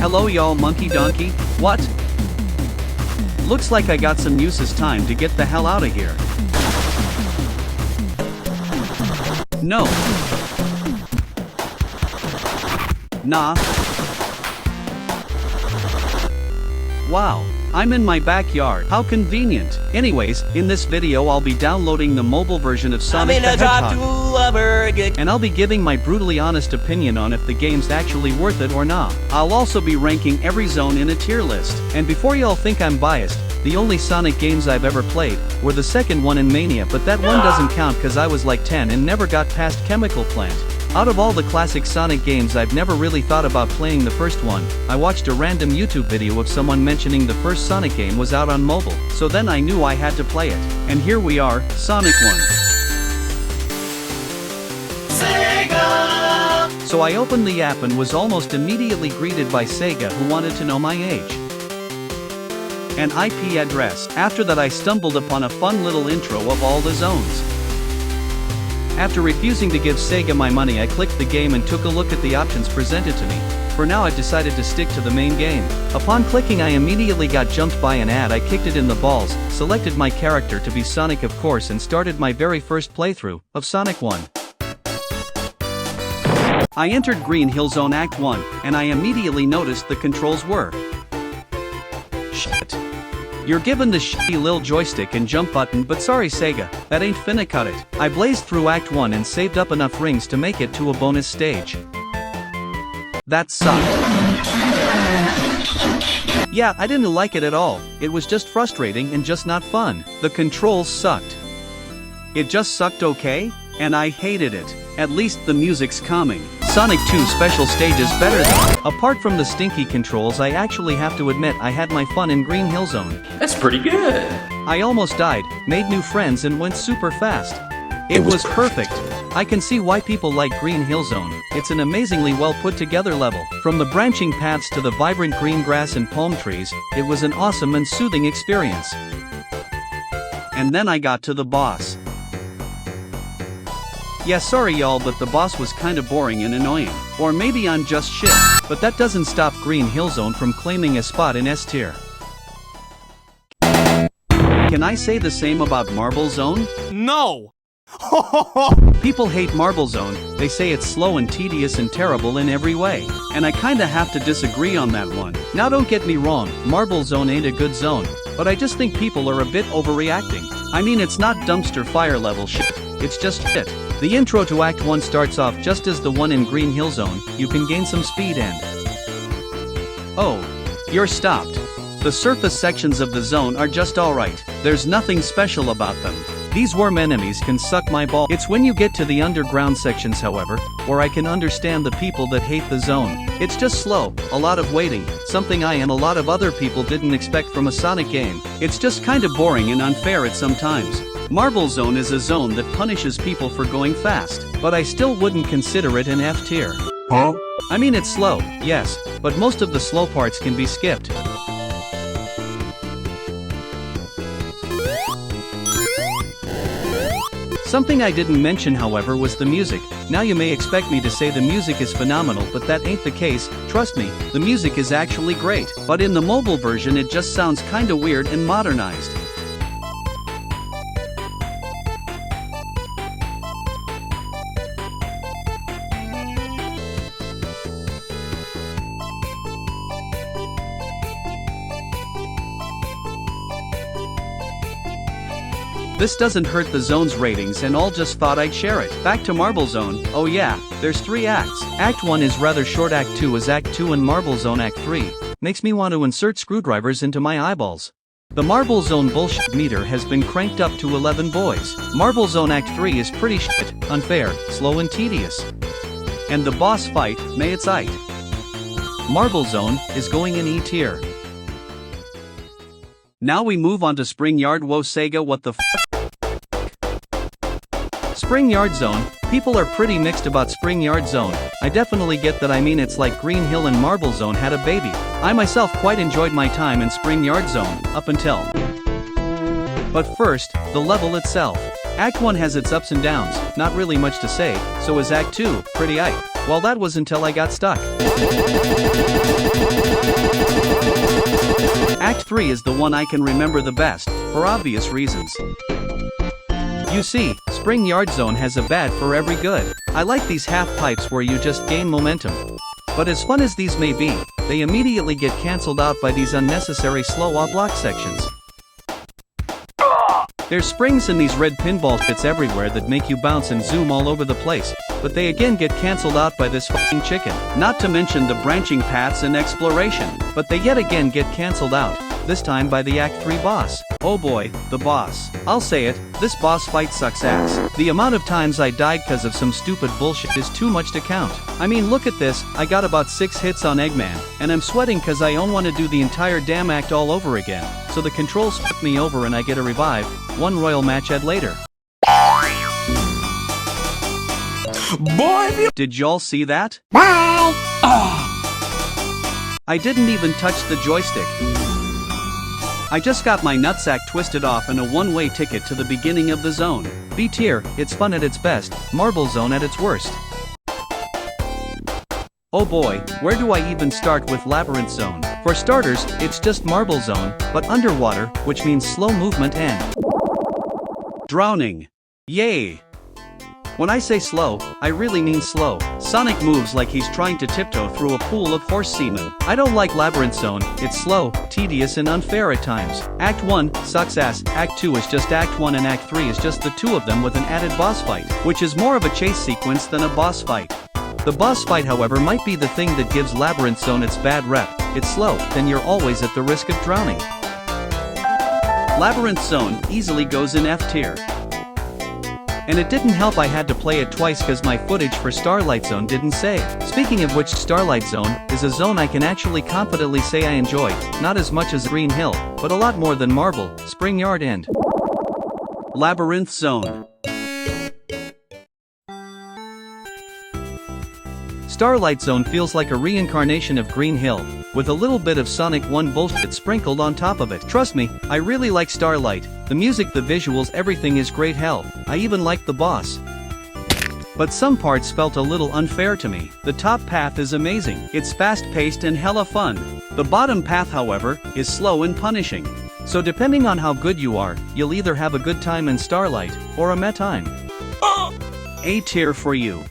Hello y'all monkey donkey, what? Looks like I got some useless time to get the hell out of here. No. Nah. Wow. I'm in my backyard. How convenient. Anyways, in this video I'll be downloading the mobile version of Sonic the Hedgehog. And I'll be giving my brutally honest opinion on if the game's actually worth it or not. I'll also be ranking every zone in a tier list. And before y'all think I'm biased, the only Sonic games I've ever played were the second one in Mania, but that one doesn't count cause I was like 10 and never got past Chemical Plant. Out of all the classic Sonic games I've never really thought about playing the first one. I watched a random YouTube video of someone mentioning the first Sonic game was out on mobile, so then I knew I had to play it. And here we are, Sonic 1. Sega! So I opened the app and was almost immediately greeted by Sega, who wanted to know my age and IP address. After that I stumbled upon a fun little intro of all the zones. After refusing to give Sega my money, I clicked the game and took a look at the options presented to me. For now I decided to stick to the main game. Upon clicking I immediately got jumped by an ad. I kicked it in the balls, selected my character to be Sonic of course, and started my very first playthrough of Sonic 1. I entered Green Hill Zone Act 1, and I immediately noticed the controls were shit. You're given the shitty lil joystick and jump button, but sorry Sega, that ain't finna cut it. I blazed through Act 1 and saved up enough rings to make it to a bonus stage. That sucked. Yeah, I didn't like it at all. It was just frustrating and just not fun. The controls sucked. It just sucked, okay? And I hated it. At least the music's calming. Sonic 2 special stage is better though. Apart from the stinky controls, I actually have to admit I had my fun in Green Hill Zone. That's pretty good. I almost died, made new friends and went super fast. It was perfect. I can see why people like Green Hill Zone. It's an amazingly well put together level. From the branching paths to the vibrant green grass and palm trees, it was an awesome and soothing experience. And then I got to the boss. Yeah, sorry y'all, but the boss was kinda boring and annoying. Or maybe I'm just shit. But that doesn't stop Green Hill Zone from claiming a spot in S tier. Can I say the same about Marble Zone? No! People hate Marble Zone, they say it's slow and tedious and terrible in every way. And I kinda have to disagree on that one. Now don't get me wrong, Marble Zone ain't a good zone, but I just think people are a bit overreacting. I mean, it's not dumpster fire level shit, it's just shit. The intro to Act 1 starts off just as the one in Green Hill Zone. You can gain some speed and... oh, you're stopped. The surface sections of the zone are just alright. There's nothing special about them. These worm enemies can suck my ball. It's when you get to the underground sections, however, where I can understand the people that hate the zone. It's just slow, a lot of waiting, something I and a lot of other people didn't expect from a Sonic game. It's just kinda boring and unfair at some times. Marble Zone is a zone that punishes people for going fast, but I still wouldn't consider it an F tier. Huh? I mean, it's slow, yes, but most of the slow parts can be skipped. Something I didn't mention, however, was the music. Now you may expect me to say the music is phenomenal, but that ain't the case. Trust me, the music is actually great, but in the mobile version it just sounds kinda weird and modernized. This doesn't hurt the zone's ratings and all, just thought I'd share it. Back to Marble Zone. Oh yeah, there's 3 acts. Act 1 is rather short, Act 2 is Act 2 and Marble Zone Act 3 makes me want to insert screwdrivers into my eyeballs. The Marble Zone bullshit meter has been cranked up to 11 boys. Marble Zone Act 3 is pretty shit, unfair, slow and tedious. And the boss fight, may it's ite. Marble Zone is going in E tier. Now we move on to Springyard. Whoa Sega, what the f***? Springyard Zone. People are pretty mixed about Springyard Zone. I definitely get that. I mean, it's like Green Hill and Marble Zone had a baby. I myself quite enjoyed my time in Springyard Zone, up until... But first, the level itself. Act 1 has its ups and downs, not really much to say, so is Act 2, pretty aight. Well, that was until I got stuck. 3 is the one I can remember the best, for obvious reasons. You see, Springyard Zone has a bad for every good. I like these half pipes where you just gain momentum. But as fun as these may be, they immediately get cancelled out by these unnecessary slow block sections. There's springs in these red pinball pits everywhere that make you bounce and zoom all over the place, but they again get cancelled out by this f***ing chicken. Not to mention the branching paths and exploration, but they yet again get cancelled out, this time by the Act 3 boss. Oh boy, the boss. I'll say it, this boss fight sucks ass. The amount of times I died cause of some stupid bullshit is too much to count. I mean, look at this, I got about 6 hits on Eggman, and I'm sweating cause I don't want to do the entire damn act all over again, so the controls f*** me over and I get a revive, one royal match ad later. Boy, did y'all see that? Bye! I didn't even touch the joystick. I just got my nutsack twisted off in a one-way ticket to the beginning of the zone. B tier, it's fun at its best, Marble Zone at its worst. Oh boy, where do I even start with Labyrinth Zone? For starters, it's just Marble Zone, but underwater, which means slow movement and drowning. Yay! When I say slow, I really mean slow. Sonic moves like he's trying to tiptoe through a pool of horse semen. I don't like Labyrinth Zone, it's slow, tedious and unfair at times. Act 1 sucks ass, Act 2 is just Act 1 and Act 3 is just the two of them with an added boss fight, which is more of a chase sequence than a boss fight. The boss fight however might be the thing that gives Labyrinth Zone its bad rep. It's slow, then you're always at the risk of drowning. Labyrinth Zone easily goes in F tier. And it didn't help I had to play it twice cause my footage for Starlight Zone didn't save. Speaking of which, Starlight Zone is a zone I can actually confidently say I enjoyed, not as much as Green Hill, but a lot more than Marble, Springyard and Labyrinth Zone. Starlight Zone feels like a reincarnation of Green Hill, with a little bit of Sonic 1 bullshit sprinkled on top of it. Trust me, I really like Starlight. The music, the visuals, everything is great hell. I even like the boss. But some parts felt a little unfair to me. The top path is amazing. It's fast-paced and hella fun. The bottom path, however, is slow and punishing. So depending on how good you are, you'll either have a good time in Starlight, or a meh time. A tier for you.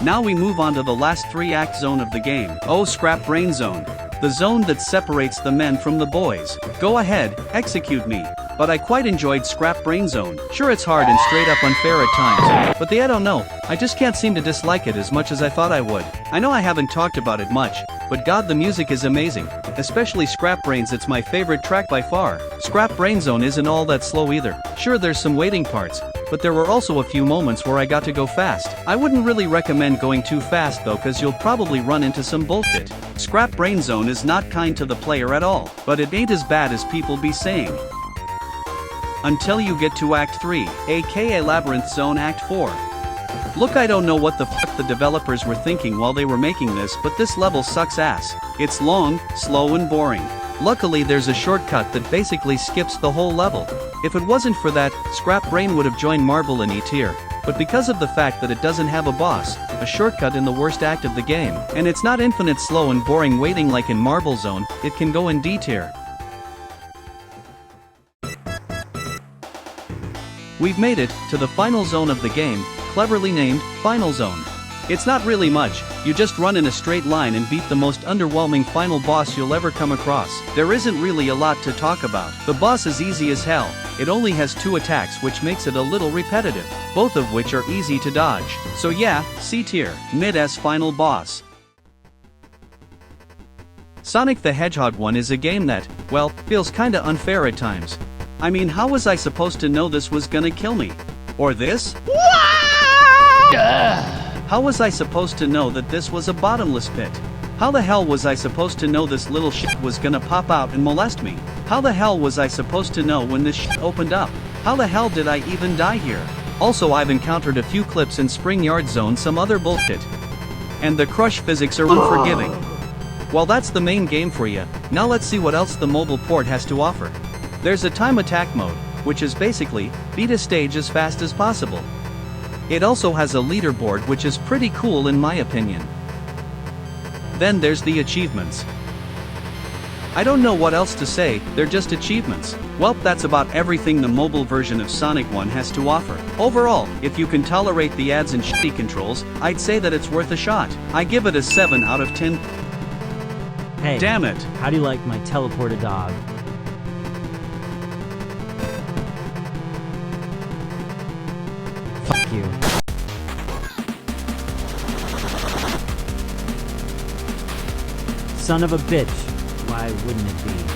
Now we move on to the last 3-act zone of the game. Oh, Scrap Brain Zone. The zone that separates the men from the boys. Go ahead, execute me. But I quite enjoyed Scrap Brain Zone. Sure, it's hard and straight up unfair at times, but I don't know, I just can't seem to dislike it as much as I thought I would. I know I haven't talked about it much, but god, the music is amazing. Especially Scrap Brains, it's my favorite track by far. Scrap Brain Zone isn't all that slow either. Sure, there's some waiting parts, but there were also a few moments where I got to go fast. I wouldn't really recommend going too fast though, cause you'll probably run into some bullshit. Scrap Brain Zone is not kind to the player at all, but it ain't as bad as people be saying. Until you get to Act 3, aka Labyrinth Zone Act 4. Look, I don't know what the fuck the developers were thinking while they were making this, but this level sucks ass. It's long, slow and boring. Luckily there's a shortcut that basically skips the whole level. If it wasn't for that, Scrap Brain would have joined Marble in E tier, but because of the fact that it doesn't have a boss, a shortcut in the worst act of the game, and it's not infinite slow and boring waiting like in Marble Zone, it can go in D tier. We've made it to the final zone of the game, cleverly named Final Zone. It's not really much, you just run in a straight line and beat the most underwhelming final boss you'll ever come across. There isn't really a lot to talk about. The boss is easy as hell, it only has 2 attacks which makes it a little repetitive, both of which are easy to dodge. So yeah, C tier, mid-S final boss. Sonic the Hedgehog 1 is a game that, well, feels kinda unfair at times. I mean, how was I supposed to know this was gonna kill me? Or this? How was I supposed to know that this was a bottomless pit? How the hell was I supposed to know this little shit was gonna pop out and molest me? How the hell was I supposed to know when this shit opened up? How the hell did I even die here? Also, I've encountered a few clips in Springyard Zone, some other bullshit. And the crush physics are unforgiving. Well, that's the main game for you. Now let's see what else the mobile port has to offer. There's a time attack mode, which is basically, beat a stage as fast as possible. It also has a leaderboard which is pretty cool in my opinion. Then there's the achievements. I don't know what else to say, they're just achievements. Well, that's about everything the mobile version of Sonic 1 has to offer. Overall, if you can tolerate the ads and shitty controls, I'd say that it's worth a shot. I give it a 7 out of 10. Hey, damn it. How do you like my teleported dog? Fuck you. Son of a bitch. Why wouldn't it be?